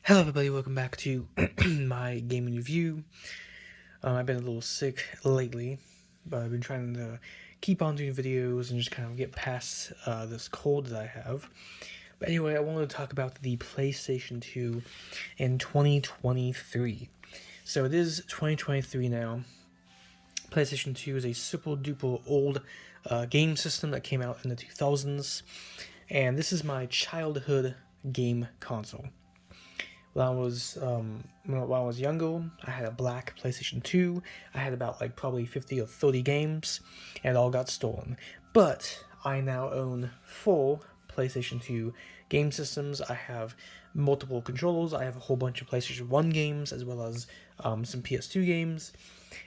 Hello everybody, welcome back to my gaming review. I've been a little sick lately, but I've been trying to keep on doing videos and just kind of get past this cold that I have. But anyway, I wanted to talk about the PlayStation 2 in 2023. So it is 2023 now. PlayStation 2 is a super duper old game system that came out in the 2000s, and this is my childhood game console. When I was younger, I had a black PlayStation 2. I had about probably 50 or 30 games, and it all got stolen. But I now own 4 PlayStation 2 game systems. I have multiple controllers. I have a whole bunch of PlayStation 1 games, as well as some PS2 games.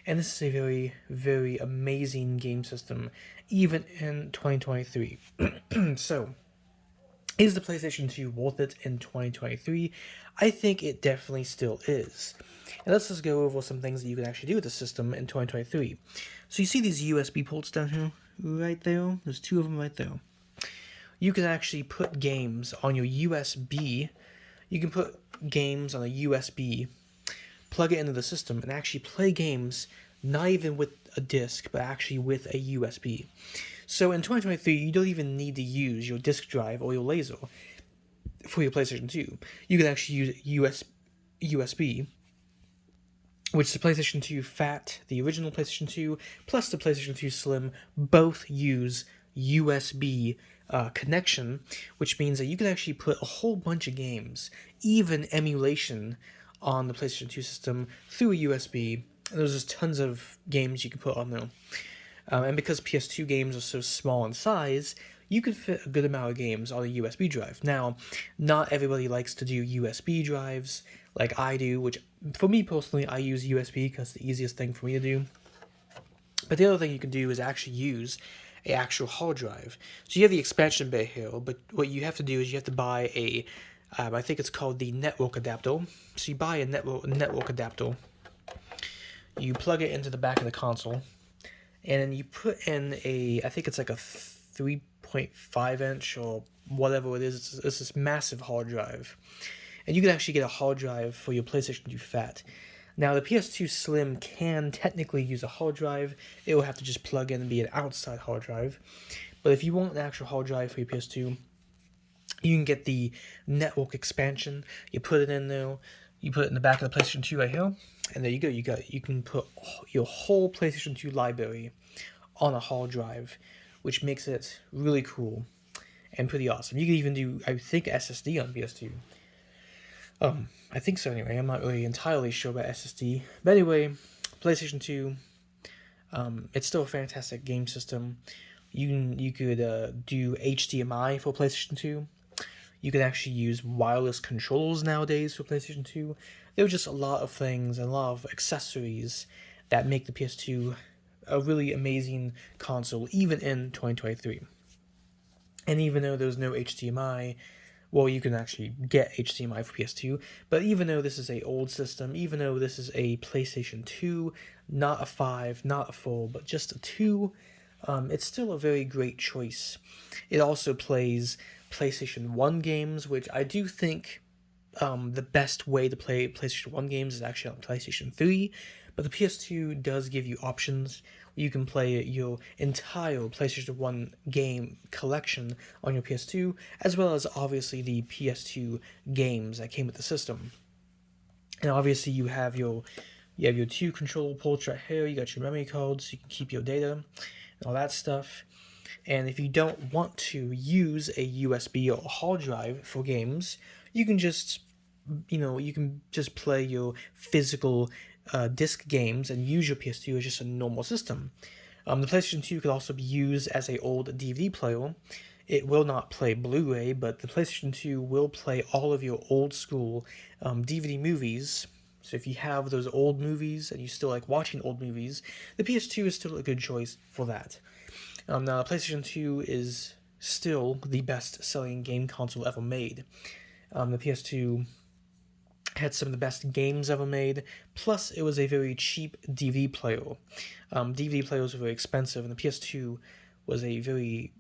And this is a very, very amazing game system, even in 2023. So, is the PlayStation 2 worth it in 2023? I think it definitely still is. And let's just go over some things that you can actually do with the system in 2023. So you see these USB ports down here? Right there? There's 2 of them right there. You can actually put games on your USB. You can put games on a USB, plug it into the system, and actually play games not even with a disc, but actually with a USB. So in 2023, you don't even need to use your disk drive or your laser for your PlayStation 2. You can actually use USB, which the PlayStation 2 Fat, the original PlayStation 2, plus the PlayStation 2 Slim, both use USB connection, which means that you can actually put a whole bunch of games, even emulation, on the PlayStation 2 system through a USB. And there's just tons of games you can put on there. And because PS2 games are so small in size, you can fit a good amount of games on a USB drive. Now, not everybody likes to do USB drives like I do, which for me personally, I use USB because it's the easiest thing for me to do. But the other thing you can do is actually use an actual hard drive. So you have the expansion bay here, but what you have to do is you have to buy a, I think it's called the network adapter. So you buy a network adapter, you plug it into the back of the console, and then you put in I think it's like a 3.5 inch or whatever it is. It's this massive hard drive. And you can actually get a hard drive for your PlayStation 2 Fat. Now, the PS2 Slim can technically use a hard drive. It will have to just plug in and be an outside hard drive. But if you want an actual hard drive for your PS2, you can get the network expansion. You put it in there. You put it in the back of the PlayStation 2 right here. And there you go. You can put your whole PlayStation 2 library on a hard drive, which makes it really cool and pretty awesome. You can even do, I think, SSD on PS2. I think so anyway. I'm not really entirely sure about SSD. But anyway, PlayStation 2, it's still a fantastic game system. You could do HDMI for PlayStation 2. You can actually use wireless controls nowadays for PlayStation 2. There were just a lot of things and a lot of accessories that make the PS2 a really amazing console, even in 2023. And even though there's no HDMI, well, you can actually get HDMI for PS2, but even though this is a old system, even though this is a PlayStation 2, not a 5, not a 4, but just a 2, it's still a very great choice. It also plays PlayStation 1 games, which I do think the best way to play PlayStation 1 games is actually on PlayStation 3, but the PS2 does give you options. You can play your entire PlayStation 1 game collection on your PS2, as well as obviously the PS2 games that came with the system. And obviously you have your 2 controller ports right here. You got your memory cards, so you can keep your data and all that stuff. And if you don't want to use a USB or a hard drive for games, you can just play your physical disc games and use your PS2 as just a normal system. The PlayStation 2 could also be used as an old DVD player. It will not play Blu-ray, but the PlayStation 2 will play all of your old school DVD movies. So if you have those old movies and you still like watching old movies, the PS2 is still a good choice for that. Now, the PlayStation 2 is still the best-selling game console ever made. The PS2 had some of the best games ever made, plus it was a very cheap DVD player. DVD players were very expensive, and the PS2 was a very,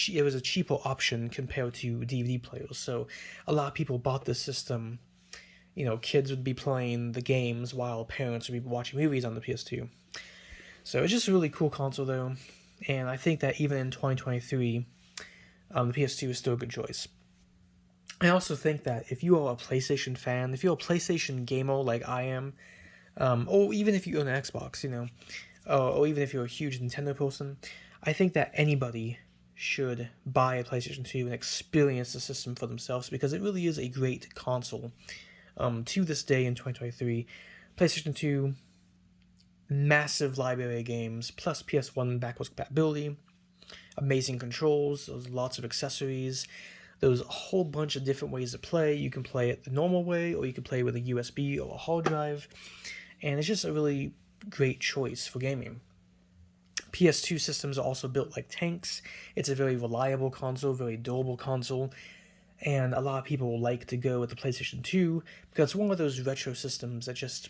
it was a cheaper option compared to DVD players. So a lot of people bought this system. You know, kids would be playing the games while parents would be watching movies on the PS2. So it's just a really cool console, though. And I think that even in 2023, the PS2 is still a good choice. I also think that if you are a PlayStation fan, if you're a PlayStation gamer like I am, or even if you own an Xbox, you know, or even if you're a huge Nintendo person, I think that anybody should buy a PlayStation 2 and experience the system for themselves, because it really is a great console. To this day in 2023, PlayStation 2, massive library of games, plus PS1 backwards compatibility, amazing controls, there's lots of accessories, there's a whole bunch of different ways to play. You can play it the normal way, or you can play with a USB or a hard drive, and it's just a really great choice for gaming. PS2 systems are also built like tanks. It's a very reliable console, very durable console, and a lot of people like to go with the PlayStation 2 because it's one of those retro systems that it's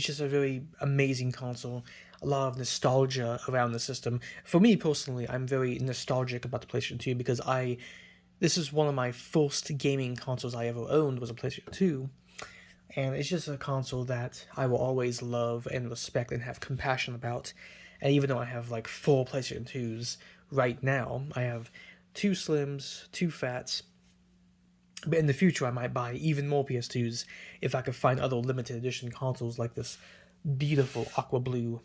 just a very amazing console. A lot of nostalgia around the system. For me personally, I'm very nostalgic about the PlayStation 2 because this is one of my first gaming consoles I ever owned, was a PlayStation 2. And it's just a console that I will always love and respect and have compassion about. And even though I have like 4 PlayStation 2s right now, I have 2 Slims, 2 Fats, but in the future I might buy even more PS2s if I could find other limited edition consoles like this beautiful aqua blue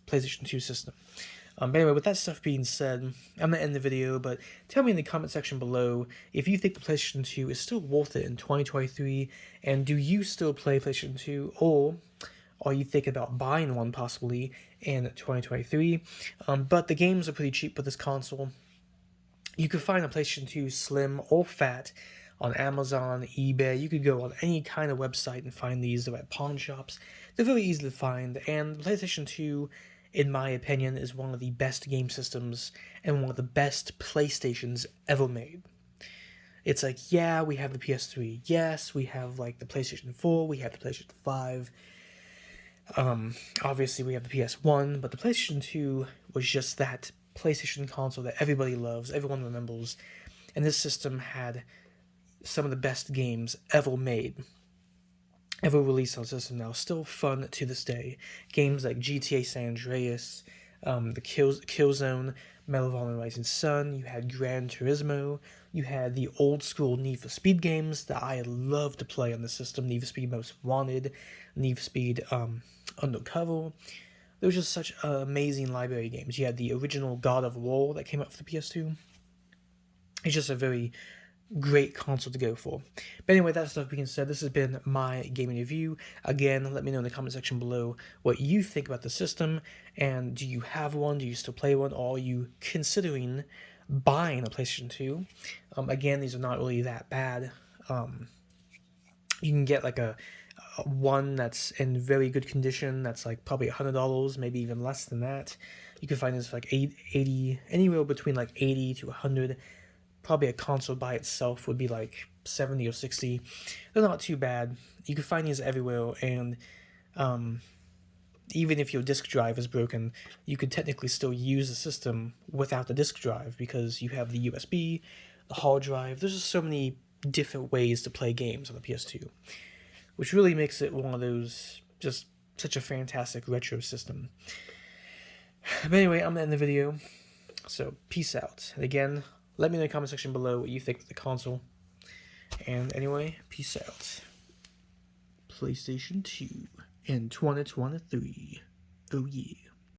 PlayStation 2 system. But anyway, with that stuff being said, I'm going to end the video, but tell me in the comment section below if you think the PlayStation 2 is still worth it in 2023, and do you still play PlayStation 2, or are you thinking about buying one possibly in 2023? But the games are pretty cheap for this console. You could find a PlayStation 2 Slim or Fat on Amazon, eBay. You could go on any kind of website and find these. They're at pawn shops. They're very easy to find, and the PlayStation 2, in my opinion, is one of the best game systems and one of the best PlayStations ever made. It's like, yeah, we have the PS3. Yes, we have like the PlayStation 4. We have the PlayStation 5. Obviously, we have the PS1, but the PlayStation 2 was just that PlayStation console that everybody loves, everyone remembers, and this system had some of the best games ever made, ever released on the system. Now, still fun to this day. Games like GTA San Andreas, the Killzone, Medal of Honor Rising Sun, you had Gran Turismo, you had the old school Need for Speed games that I love to play on the system, Need for Speed Most Wanted, Need for Speed Undercover. There was just such amazing library games. You had the original God of War that came out for the PS2. It's just a very great console to go for. But anyway, that stuff being said, this has been my gaming review. Again, let me know in the comment section below what you think about the system, and do you have one? Do you still play one? Or are you considering buying a PlayStation 2? Again, these are not really that bad. You can get like a one that's in very good condition that's like probably $100, maybe even less than that. You can find this for like 80, anywhere between like 80 to 100. Probably a console by itself would be like 70 or 60. They're not too bad. You can find these everywhere, and even if your disk drive is broken, you could technically still use the system without the disk drive because you have the USB, the hard drive. There's just so many different ways to play games on the PS2, which really makes it one of those, just such a fantastic retro system. But anyway, I'm going to end the video, so peace out. And again, let me know in the comment section below what you think of the console. And anyway, peace out. PlayStation 2 in 2023. Oh yeah.